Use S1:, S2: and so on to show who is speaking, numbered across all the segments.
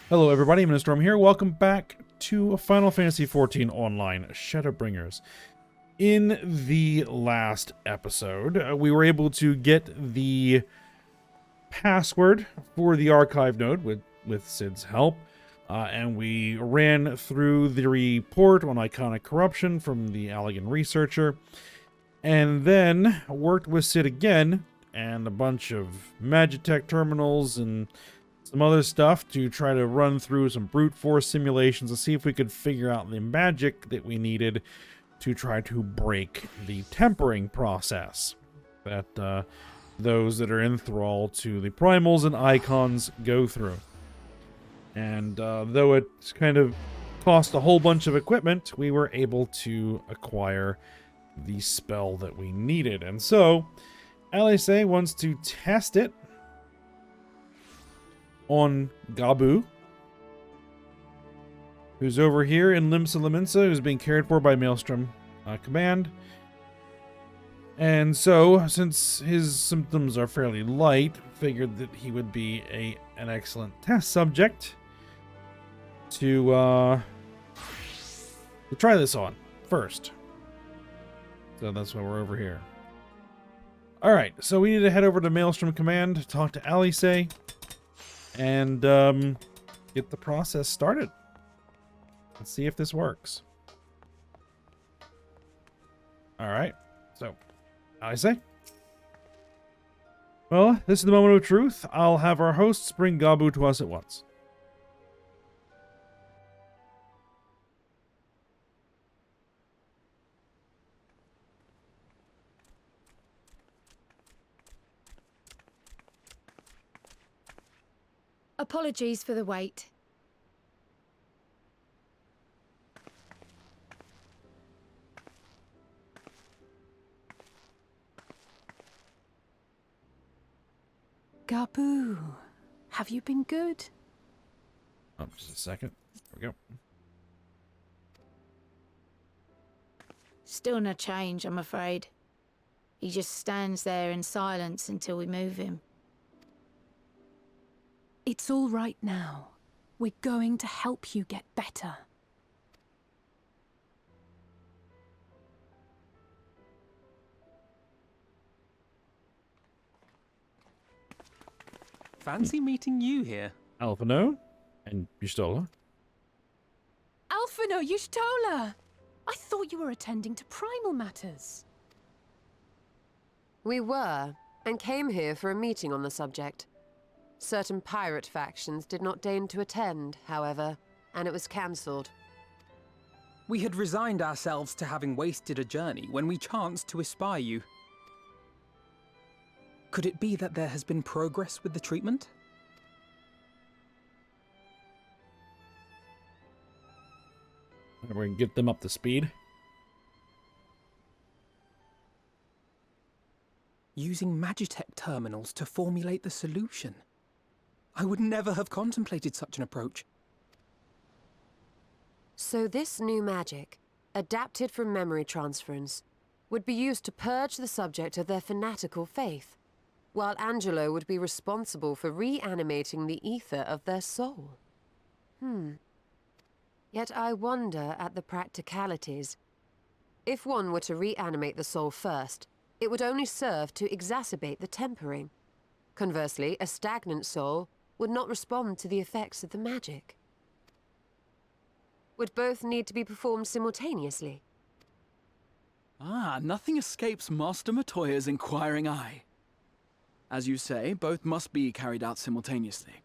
S1: Hello everybody, I'm Storm here. Welcome back to Final Fantasy XIV Online, Shadowbringers. In the last episode, we were able to get the password for the archive node with Sid's help, and we ran through the report on iconic corruption from the Allegan researcher, and then worked with Sid again, and a bunch of Magitech terminals and some other stuff to try to run through some brute force simulations to see if we could figure out the magic that we needed to try to break the tempering process that those that are in thrall to the primals and icons go through. And though it's kind of cost a whole bunch of equipment, we were able to acquire the spell that we needed. And so Alice wants to test it on Gabu, who's over here in Limsa Laminsa, who's being cared for by Maelstrom Command. And so, since his symptoms are fairly light, figured that he would be an excellent test subject to try this on first. So that's why we're over here. Alright, so we need to head over to Maelstrom Command to talk to Alice and get the process started. Let's see if this works. Alright, so Alice? Well, this is the moment of truth. I'll have our hosts bring Gabu to us at once.
S2: Apologies for the wait.
S3: Gabu, have you been good?
S1: Oh, just a second. There we go.
S2: Still no change, I'm afraid. He just stands there in silence until we move him.
S3: It's all right now. We're going to help you get better.
S4: Fancy meeting you here.
S1: Alphino and Yustola.
S3: Alphino, Yushtola! I thought you were attending to primal matters.
S5: We were, and came here for a meeting on the subject. Certain pirate factions did not deign to attend, however, and it was cancelled.
S4: We had resigned ourselves to having wasted a journey when we chanced to espy you. Could it be that there has been progress with the treatment?
S1: We're going to get them up to speed.
S4: Using Magitech terminals to formulate the solution. I would never have contemplated such an approach.
S5: So this new magic, adapted from memory transference, would be used to purge the subject of their fanatical faith, while Angelo would be responsible for reanimating the ether of their soul. Yet I wonder at the practicalities. If one were to reanimate the soul first, it would only serve to exacerbate the tempering. Conversely, a stagnant soul would not respond to the effects of the magic. Would both need to be performed simultaneously?
S6: Ah, nothing escapes Master Matoya's inquiring eye. As you say, both must be carried out simultaneously.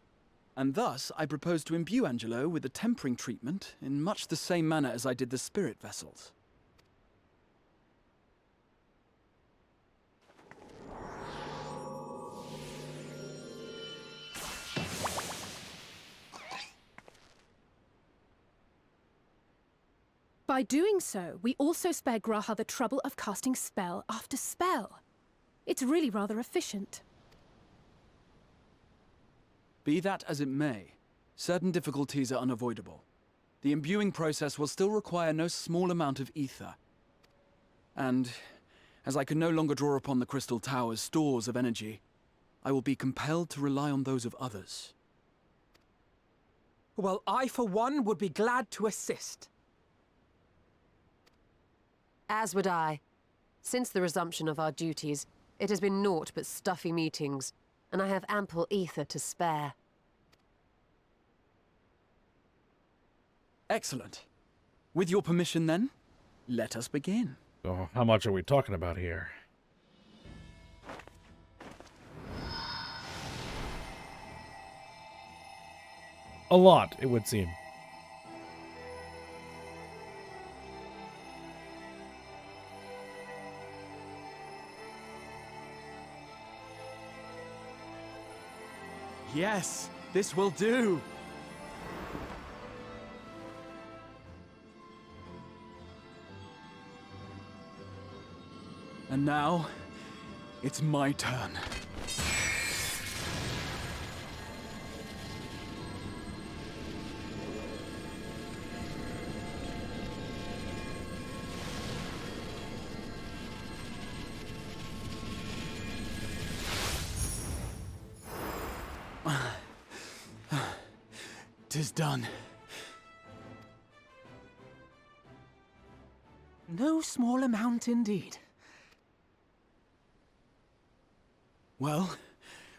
S6: And thus, I propose to imbue Angelo with the tempering treatment in much the same manner as I did the spirit vessels.
S3: By doing so, we also spare Graha the trouble of casting spell after spell. It's really rather efficient.
S6: Be that as it may, certain difficulties are unavoidable. The imbuing process will still require no small amount of ether. And, as I can no longer draw upon the Crystal Tower's stores of energy, I will be compelled to rely on those of others.
S4: Well, I, for one, would be glad to assist.
S5: As would I. Since the resumption of our duties, it has been naught but stuffy meetings, and I have ample ether to spare.
S6: Excellent. With your permission, then, let us begin.
S1: So how much are we talking about here? A lot, it would seem.
S6: Yes, this will do. And now, it's my turn. Tis done.
S4: No small amount indeed.
S6: Well,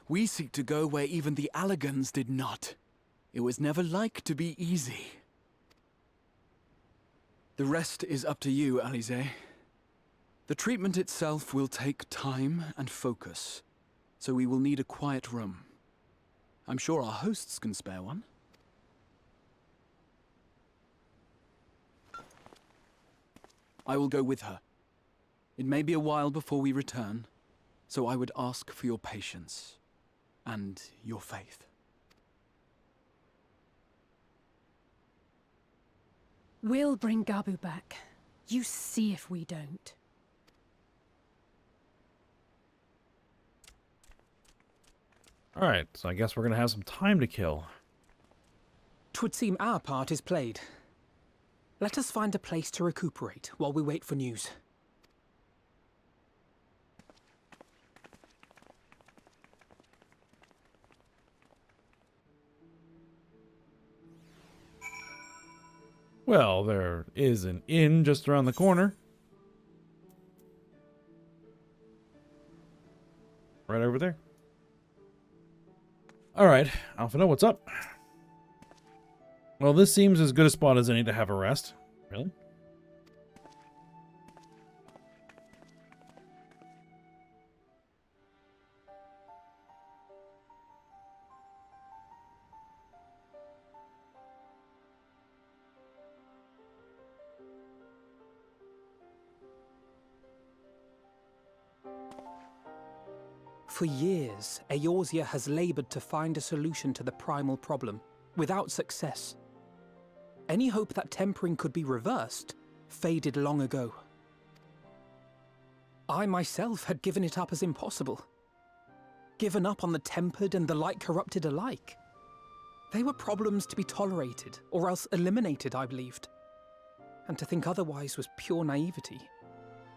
S6: we seek to go where even the Allagans did not. It was never like to be easy. The rest is up to you, Alize. The treatment itself will take time and focus, so we will need a quiet room. I'm sure our hosts can spare one. I will go with her. It may be a while before we return, so I would ask for your patience and your faith.
S3: We'll bring Gabu back. You see if we don't.
S1: Alright, so I guess we're gonna have some time to kill.
S4: 'Twould seem our part is played. Let us find a place to recuperate while we wait for news.
S1: Well, there is an inn just around the corner. Right over there. Alright, Alphino, what's up? Well, this seems as good a spot as any to have a rest. Really?
S4: For years, Eorzea has labored to find a solution to the primal problem, without success. Any hope that tempering could be reversed faded long ago. I myself had given it up as impossible. Given up on the tempered and the light-corrupted alike. They were problems to be tolerated, or else eliminated, I believed. And to think otherwise was pure naivety.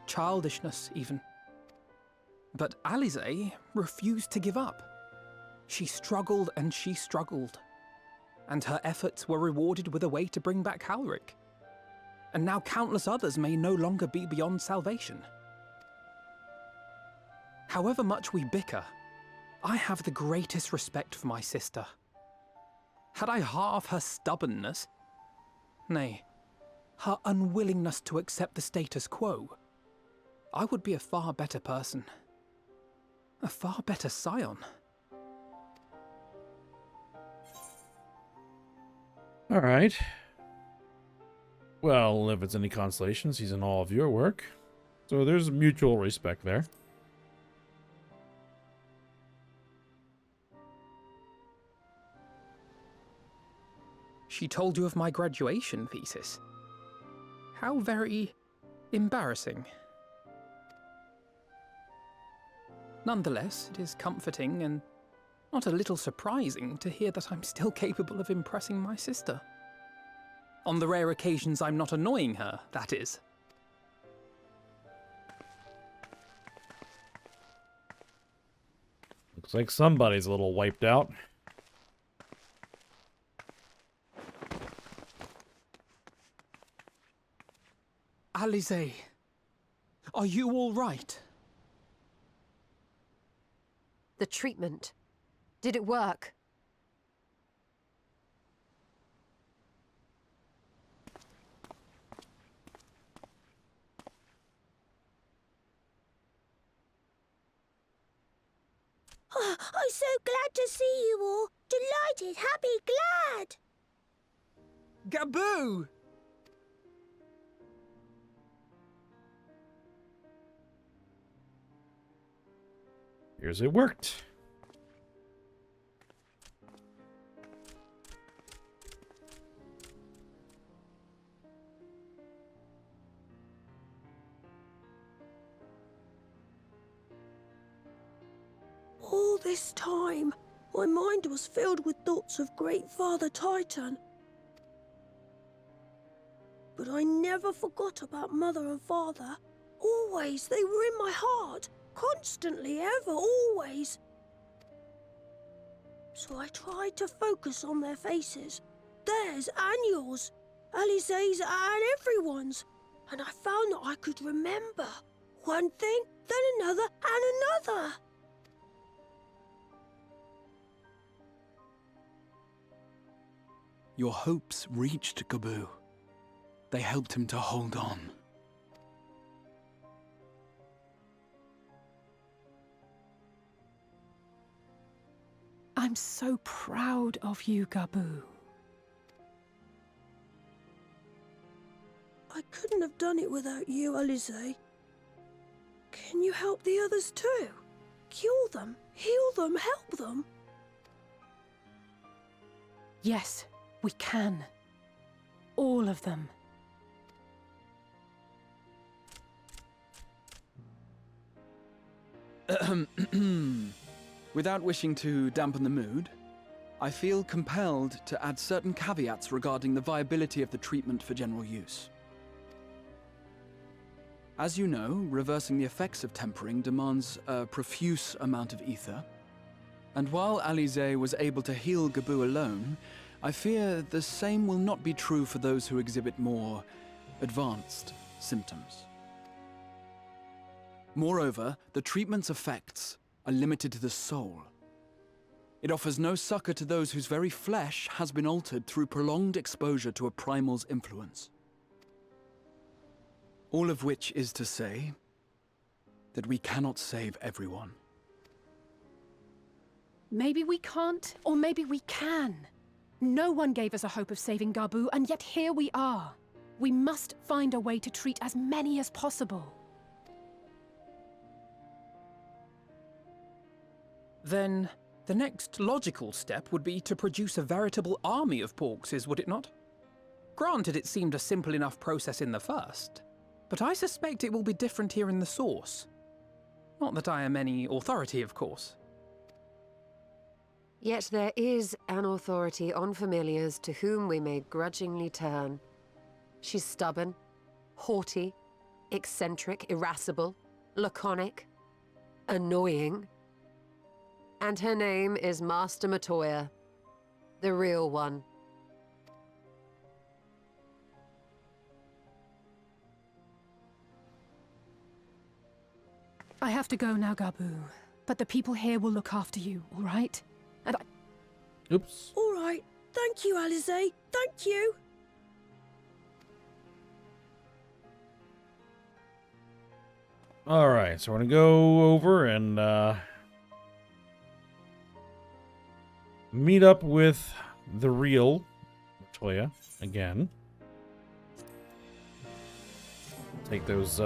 S4: Childishness, even. But Alize refused to give up. She struggled and she struggled. And her efforts were rewarded with a way to bring back Halric. And now countless others may no longer be beyond salvation. However much we bicker, I have the greatest respect for my sister. Had I half her stubbornness, nay, her unwillingness to accept the status quo, I would be a far better person. A far better scion.
S1: Alright. Well, if it's any consolation, she's in all of your work. So there's mutual respect there.
S4: She told you of my graduation thesis. How very embarrassing. Nonetheless, it is comforting and not a little surprising to hear that I'm still capable of impressing my sister. On the rare occasions I'm not annoying her, that is.
S1: Looks like somebody's a little wiped out.
S4: Alize, are you all right?
S5: The treatment. Did it work?
S2: Oh, I'm so glad to see you all. Delighted, happy, glad.
S4: Gaboo!
S1: Here's it worked.
S7: All this time, my mind was filled with thoughts of Great Father Titan. But I never forgot about Mother and Father. Always, they were in my heart. Constantly, ever, always. So I tried to focus on their faces. Theirs and yours. Alize's and everyone's. And I found that I could remember. One thing, then another, and another.
S6: Your hopes reached Gaboo. They helped him to hold on.
S3: I'm so proud of you, Gaboo.
S7: I couldn't have done it without you, Alize. Can you help the others too? Cure them, heal them, help them?
S3: Yes, we can. All of them.
S6: Without wishing to dampen the mood, I feel compelled to add certain caveats regarding the viability of the treatment for general use. As you know, reversing the effects of tempering demands a profuse amount of ether. And while Alize was able to heal Gaboo alone, I fear the same will not be true for those who exhibit more advanced symptoms. Moreover, the treatment's effects are limited to the soul. It offers no succor to those whose very flesh has been altered through prolonged exposure to a primal's influence. All of which is to say that we cannot save everyone.
S3: Maybe we can't, or maybe we can. No one gave us a hope of saving Gaboo, and yet here we are. We must find a way to treat as many as possible.
S4: Then the next logical step would be to produce a veritable army of Porkses, would it not? Granted, it seemed a simple enough process in the first, but I suspect it will be different here in the source. Not that I am any authority, of course.
S5: Yet there is an authority on familiars to whom we may grudgingly turn. She's stubborn, haughty, eccentric, irascible, laconic, annoying. And her name is Master Matoya, the real one.
S3: I have to go now, Gaboo. But the people here will look after you, all right? And
S1: Oops.
S7: All right. Thank you, Alize. Thank you.
S1: Alright, so we're gonna go over and meet up with the real Toya again. Take those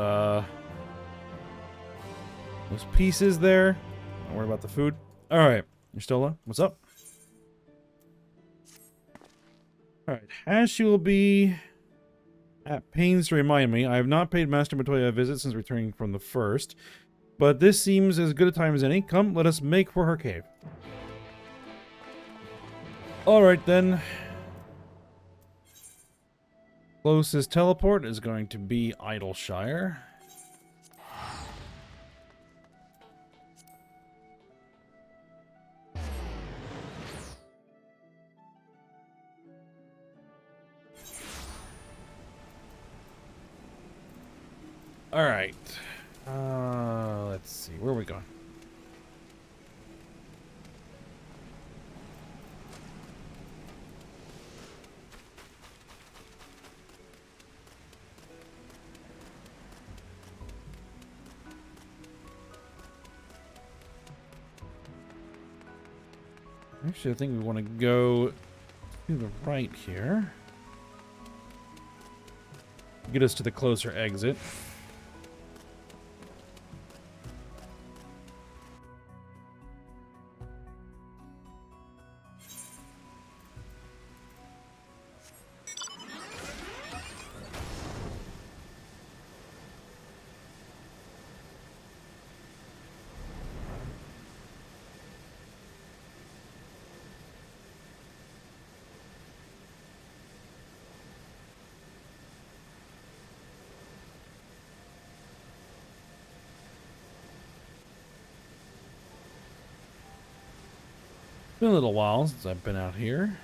S1: pieces there. Don't worry about the food. Alright, you're still on? What's up? Alright, as she will be at pains to remind me, I have not paid Master Matoya a visit since returning from the first, but this seems as good a time as any. Come, let us make for her cave. Alright then. Closest teleport is going to be Idleshire. All right. Let's see. Where are we going? Actually, I think we want to go to the right here. Get us to the closer exit. It's been a little while since I've been out here.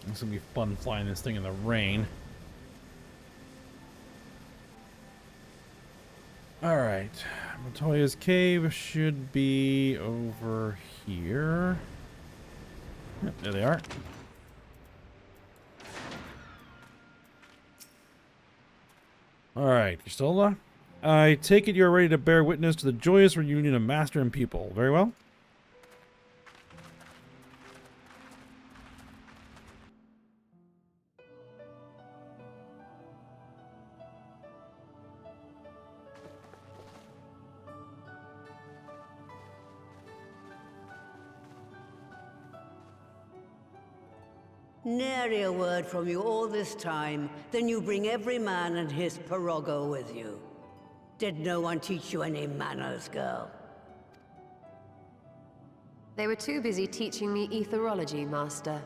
S1: It's gonna be fun flying this thing in the rain. Alright, Matoya's cave should be over here. Yep, there they are. Alright, Cristola. I take it you're ready to bear witness to the joyous reunion of master and pupil. Very well.
S8: Nary a word from you all this time, then you bring every man and his pirogo with you. Did no one teach you any manners, girl?
S5: They were too busy teaching me etherology, Master.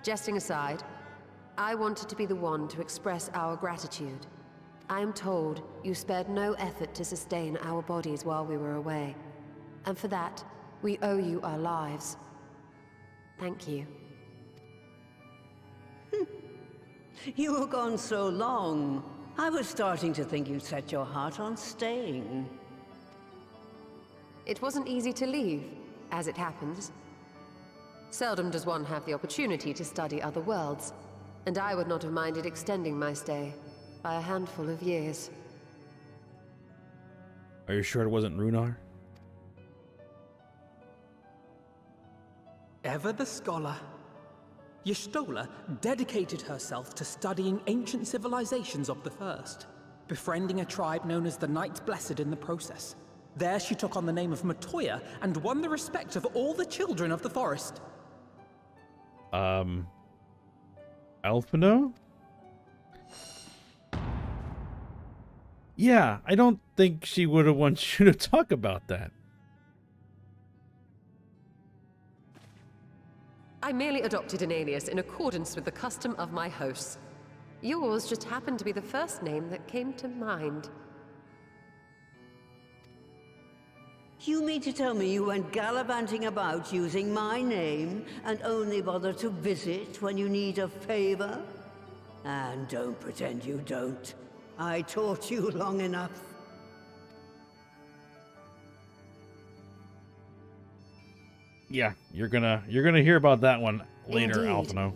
S5: Jesting aside, I wanted to be the one to express our gratitude. I am told you spared no effort to sustain our bodies while we were away. And for that, we owe you our lives. Thank you.
S8: You were gone so long. I was starting to think you'd set your heart on staying.
S5: It wasn't easy to leave, as it happens. Seldom does one have the opportunity to study other worlds, and I would not have minded extending my stay by a handful of years.
S1: Are you sure it wasn't Runar?
S4: Ever the scholar. Y'shtola dedicated herself to studying ancient civilizations of the First, befriending a tribe known as the Knights Blessed in the process. There she took on the name of Matoya and won the respect of all the children of the forest.
S1: Alphino? Yeah, I don't think she would have wanted you to talk about that.
S5: I merely adopted an alias in accordance with the custom of my hosts. Yours just happened to be the first name that came to mind.
S8: You mean to tell me you went gallivanting about using my name and only bother to visit when you need a favor? And don't pretend you don't. I taught you long enough.
S1: Yeah, you're gonna hear about that one later,
S5: Indeed.
S1: Alphino.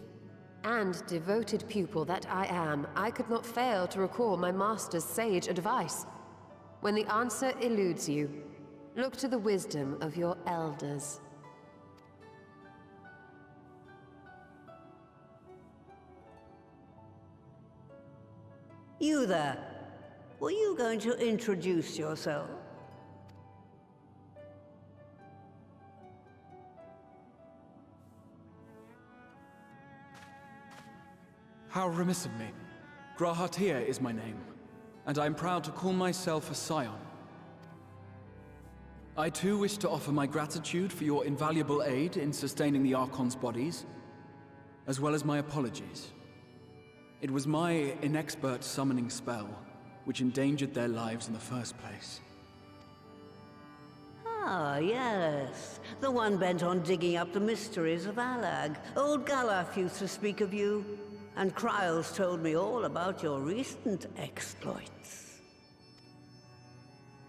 S5: And devoted pupil that I am, I could not fail to recall my master's sage advice. When the answer eludes you, look to the wisdom of your elders.
S8: You there. Were you going to introduce yourself?
S6: How remiss of me. Grahatia is my name, and I am proud to call myself a scion. I too wish to offer my gratitude for your invaluable aid in sustaining the Archon's bodies, as well as my apologies It was my inexpert summoning spell which endangered their lives in the first place.
S8: Ah, yes. The one bent on digging up the mysteries of Alag. Old Galaf used to speak of you, and Kryles told me all about your recent exploits.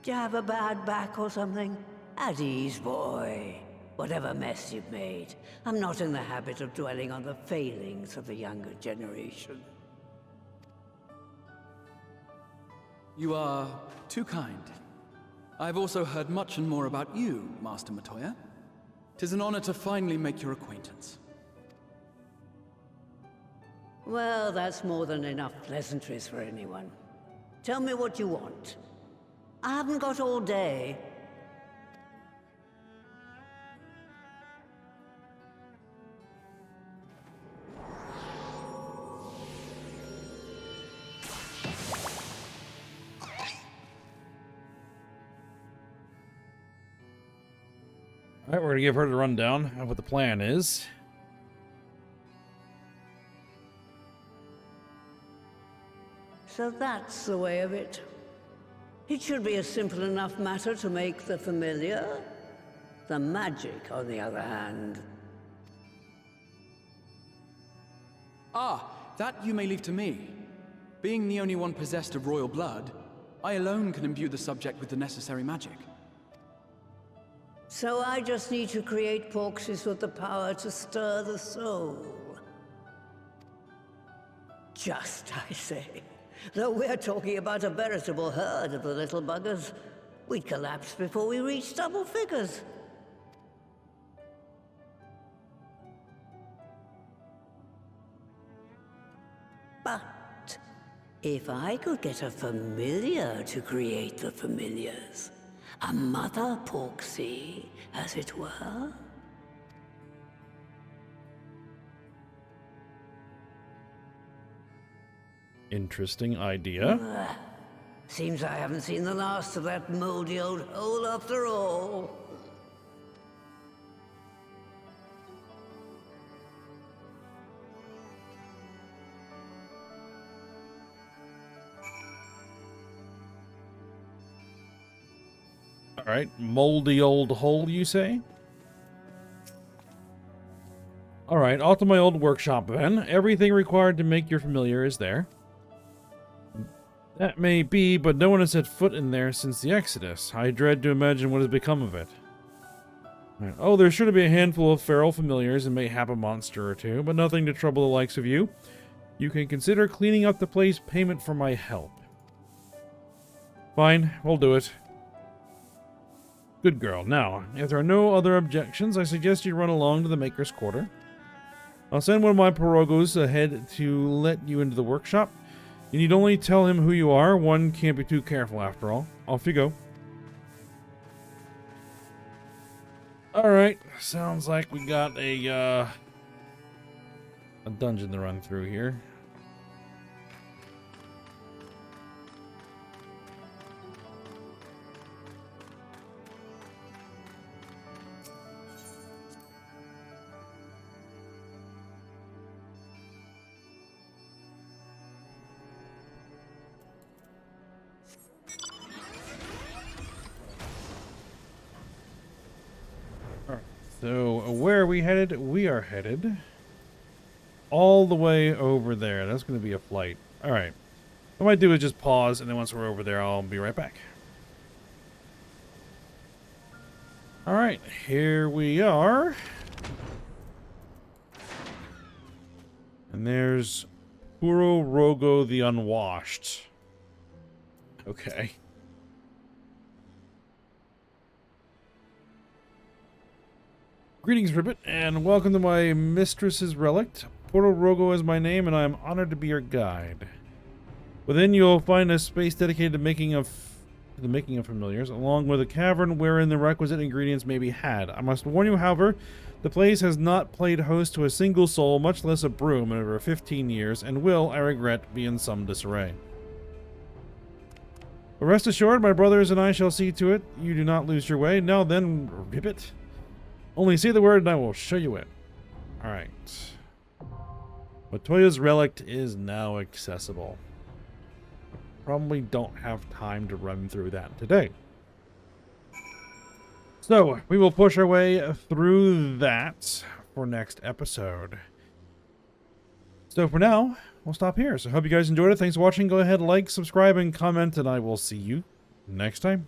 S8: Do you have a bad back or something? At ease, boy. Whatever mess you've made, I'm not in the habit of dwelling on the failings of the younger generation.
S6: You are too kind. I've also heard much and more about you, Master Matoya. 'Tis an honor to finally make your acquaintance.
S8: Well, that's more than enough pleasantries for anyone. Tell me what you want. I haven't got all day.
S1: Alright, we're gonna give her the rundown of what the plan is.
S8: So that's the way of it. It should be a simple enough matter to make the familiar. The magic, on the other hand.
S6: Ah, that you may leave to me. Being the only one possessed of royal blood, I alone can imbue the subject with the necessary magic.
S8: So I just need to create porxes with the power to stir the soul. Just, I say. Though we're talking about a veritable herd of the little buggers, we'd collapse before we reached double figures. But if I could get a familiar to create the familiars, a mother porxie, as it were.
S1: Interesting idea.
S8: Seems I haven't seen the last of that moldy old hole after all.
S1: Alright, moldy old hole, you say? Alright, off to my old workshop then. Everything required to make your familiar is there. That may be, but no one has set foot in there since the Exodus. I dread to imagine what has become of it. Right. Oh, there's sure to be a handful of feral familiars and mayhap a monster or two, but nothing to trouble the likes of you. You can consider cleaning up the place payment for my help. Fine, we'll do it. Good girl. Now, if there are no other objections, I suggest you run along to the Maker's Quarter. I'll send one of my pirogos ahead to let you into the workshop. You need only tell him who you are. One can't be too careful after all. Off you go. Alright, sounds like we got a dungeon to run through here. So, where are we headed? We are headed all the way over there. That's going to be a flight. Alright. What I might do is just pause, and then once we're over there, I'll be right back. Alright, here we are. And there's Puro Rogo the Unwashed. Okay. Greetings, Ribbit, and welcome to my mistress's relict. Puro Rogo is my name, and I am honored to be your guide. Within, you'll find a space dedicated to the making of familiars, along with a cavern wherein the requisite ingredients may be had. I must warn you, however, the place has not played host to a single soul, much less a broom, in over 15 years, and will, I regret, be in some disarray. But rest assured, my brothers and I shall see to it you do not lose your way. Now then, Ribbit. Only say the word and I will show you it. Alright. Matoya's relic is now accessible. Probably don't have time to run through that today. So, we will push our way through that for next episode. So for now, we'll stop here. So I hope you guys enjoyed it. Thanks for watching. Go ahead, like, subscribe, and comment, and I will see you next time.